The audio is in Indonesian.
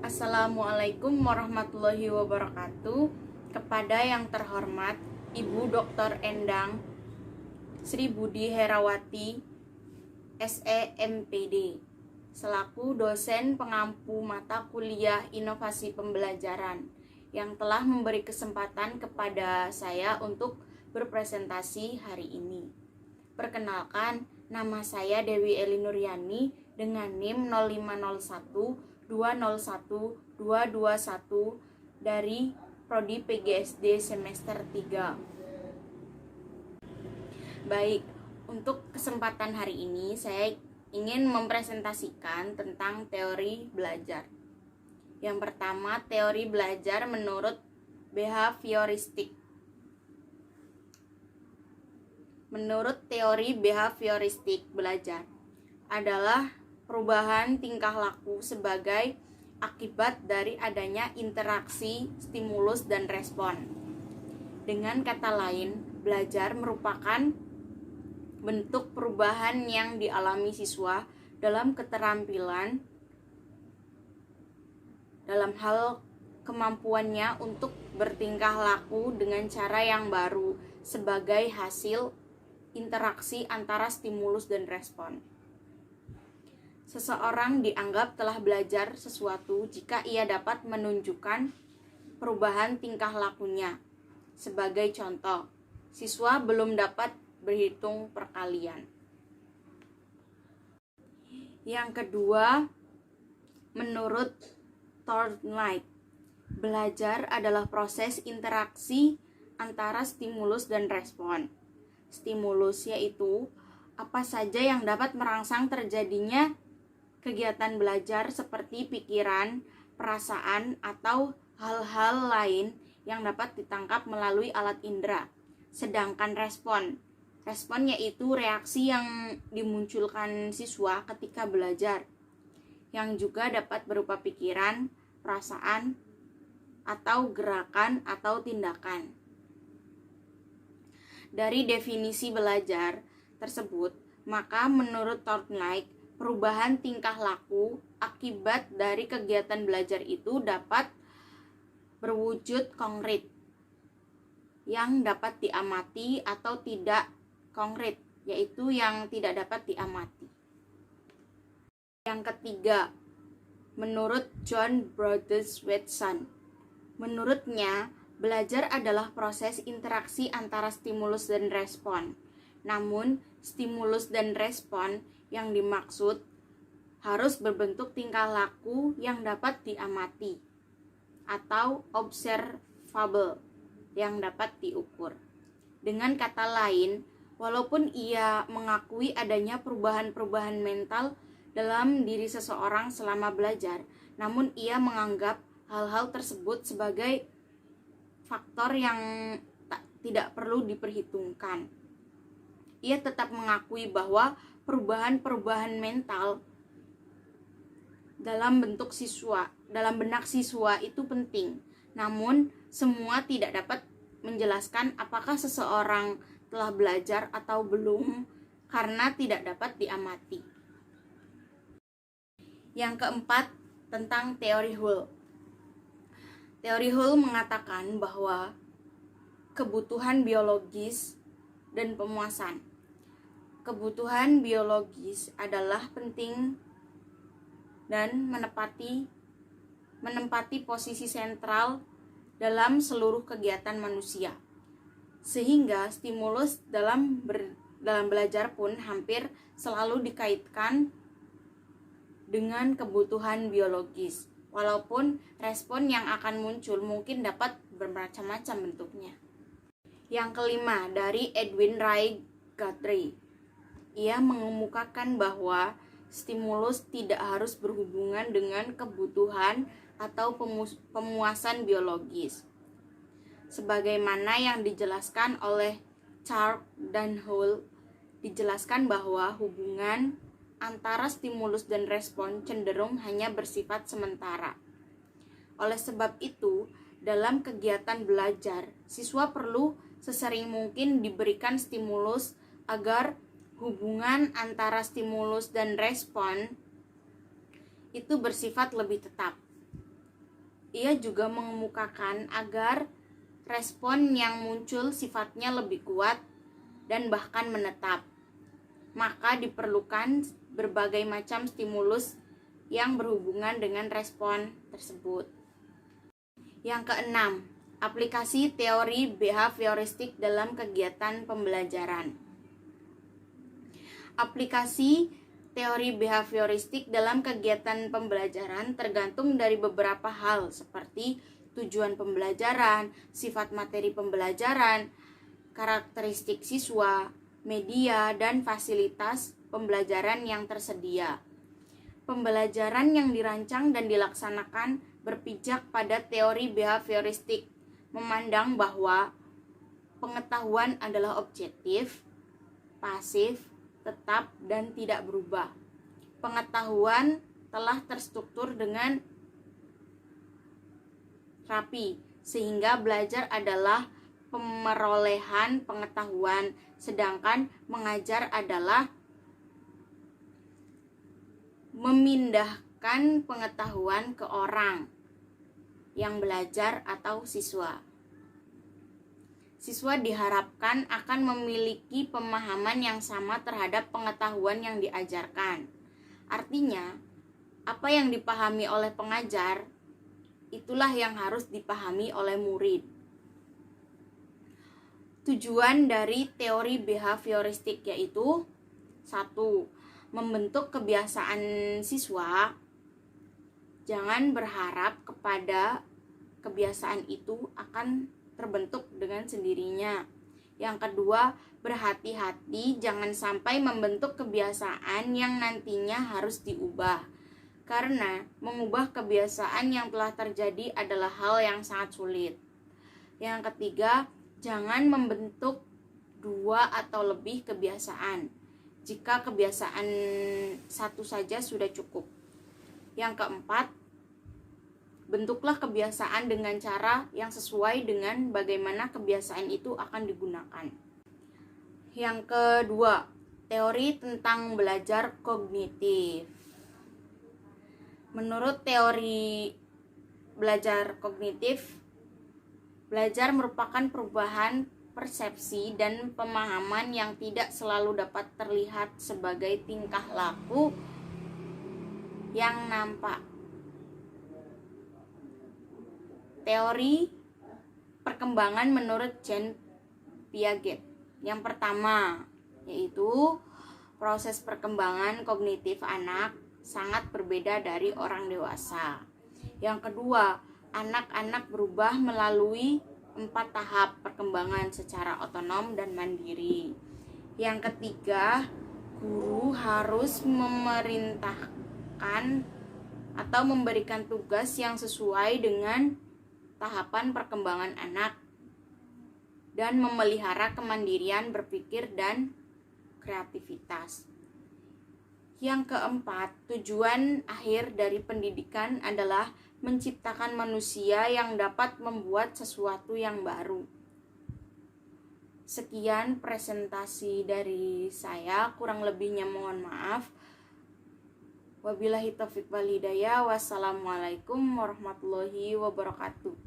Assalamualaikum warahmatullahi wabarakatuh. Kepada yang terhormat Ibu Dr. Endang Sri Budi Herawati, SE MPD, selaku dosen pengampu mata kuliah inovasi pembelajaran yang telah memberi kesempatan kepada saya untuk berpresentasi hari ini. Perkenalkan, nama saya Dewi Eli Nuryani dengan NIM 0501 201 221 dari Prodi PGSD semester 3. Baik, untuk kesempatan hari ini saya ingin mempresentasikan tentang teori belajar. Yang pertama, teori belajar menurut behavioristik. Menurut teori behavioristik, belajar adalah perubahan tingkah laku sebagai akibat dari adanya interaksi, stimulus, dan respon. Dengan kata lain, belajar merupakan bentuk perubahan yang dialami siswa dalam keterampilan dalam hal kemampuannya untuk bertingkah laku dengan cara yang baru sebagai hasil interaksi antara stimulus dan respon. Seseorang dianggap telah belajar sesuatu jika ia dapat menunjukkan perubahan tingkah lakunya. Sebagai contoh, siswa belum dapat berhitung perkalian. Yang kedua, menurut Thorndike, belajar adalah proses interaksi antara stimulus dan respon. Stimulus yaitu apa saja yang dapat merangsang terjadinya kegiatan belajar seperti pikiran, perasaan, atau hal-hal lain yang dapat ditangkap melalui alat indera. Sedangkan respon yaitu reaksi yang dimunculkan siswa ketika belajar, yang juga dapat berupa pikiran, perasaan, atau gerakan atau tindakan. Dari definisi belajar tersebut, maka menurut Thorndike, perubahan tingkah laku akibat dari kegiatan belajar itu dapat berwujud konkret yang dapat diamati atau tidak konkret, yaitu yang tidak dapat diamati. Yang ketiga, menurut John Brodus Watson, menurutnya belajar adalah proses interaksi antara stimulus dan respon. Namun, stimulus dan respon yang dimaksud harus berbentuk tingkah laku yang dapat diamati atau observable yang dapat diukur. Dengan kata lain, walaupun ia mengakui adanya perubahan-perubahan mental dalam diri seseorang selama belajar, namun ia menganggap hal-hal tersebut sebagai faktor yang tidak perlu diperhitungkan. Ia tetap mengakui bahwa perubahan-perubahan mental dalam benak siswa itu penting. Namun, semua tidak dapat menjelaskan apakah seseorang telah belajar atau belum karena tidak dapat diamati. Yang keempat, tentang teori Hull. Teori Hull mengatakan bahwa kebutuhan biologis dan pemuasan. Kebutuhan biologis adalah penting dan menempati posisi sentral dalam seluruh kegiatan manusia. Sehingga stimulus dalam belajar pun hampir selalu dikaitkan dengan kebutuhan biologis. Walaupun respon yang akan muncul mungkin dapat bermacam-macam bentuknya. Yang kelima, dari Edwin Ray Guthrie. Ia mengemukakan bahwa stimulus tidak harus berhubungan dengan kebutuhan atau pemuasan biologis. Sebagaimana yang dijelaskan oleh Chark dan Hull, dijelaskan bahwa hubungan antara stimulus dan respon cenderung hanya bersifat sementara. Oleh sebab itu, dalam kegiatan belajar, siswa perlu sesering mungkin diberikan stimulus agar hubungan antara stimulus dan respon itu bersifat lebih tetap. ia juga mengemukakan agar respon yang muncul sifatnya lebih kuat dan bahkan menetap. Maka diperlukan berbagai macam stimulus yang berhubungan dengan respon tersebut. Yang keenam, aplikasi teori behavioristik dalam kegiatan pembelajaran. Aplikasi teori behavioristik dalam kegiatan pembelajaran tergantung dari beberapa hal seperti tujuan pembelajaran, sifat materi pembelajaran, karakteristik siswa, media, dan fasilitas pembelajaran yang tersedia. Pembelajaran yang dirancang dan dilaksanakan berpijak pada teori behavioristik, memandang bahwa pengetahuan adalah objektif, pasif, tetap, dan tidak berubah. Pengetahuan telah terstruktur dengan rapi, sehingga belajar adalah pemerolehan pengetahuan, sedangkan mengajar adalah memindahkan pengetahuan ke orang yang belajar atau siswa. Siswa diharapkan akan memiliki pemahaman yang sama terhadap pengetahuan yang diajarkan. Artinya, apa yang dipahami oleh pengajar, itulah yang harus dipahami oleh murid. Tujuan dari teori behavioristik yaitu 1. Membentuk kebiasaan siswa. Jangan berharap kepada kebiasaan itu akan terbentuk dengan sendirinya. Yang kedua, berhati-hati jangan sampai membentuk kebiasaan yang nantinya harus diubah. Karena mengubah kebiasaan yang telah terjadi adalah hal yang sangat sulit. Yang ketiga, jangan membentuk 2 atau lebih kebiasaan. Jika kebiasaan satu saja sudah cukup. Yang keempat, bentuklah kebiasaan dengan cara yang sesuai dengan bagaimana kebiasaan itu akan digunakan. Yang kedua, teori tentang belajar kognitif. Menurut teori belajar kognitif, belajar merupakan perubahan persepsi dan pemahaman yang tidak selalu dapat terlihat sebagai tingkah laku yang nampak. Teori perkembangan menurut Jean Piaget. Yang pertama, yaitu proses perkembangan kognitif anak sangat berbeda dari orang dewasa. Yang kedua, anak-anak berubah melalui 4 tahap perkembangan secara otonom dan mandiri. Yang ketiga, guru harus memerintahkan atau memberikan tugas yang sesuai dengan tahapan perkembangan anak dan memelihara kemandirian berpikir dan kreativitas. Yang keempat, tujuan akhir dari pendidikan adalah menciptakan manusia yang dapat membuat sesuatu yang baru. Sekian presentasi dari saya, kurang lebihnya mohon maaf. Wabillahi taufiq wal hidayah. Wassalamualaikum warahmatullahi wabarakatuh.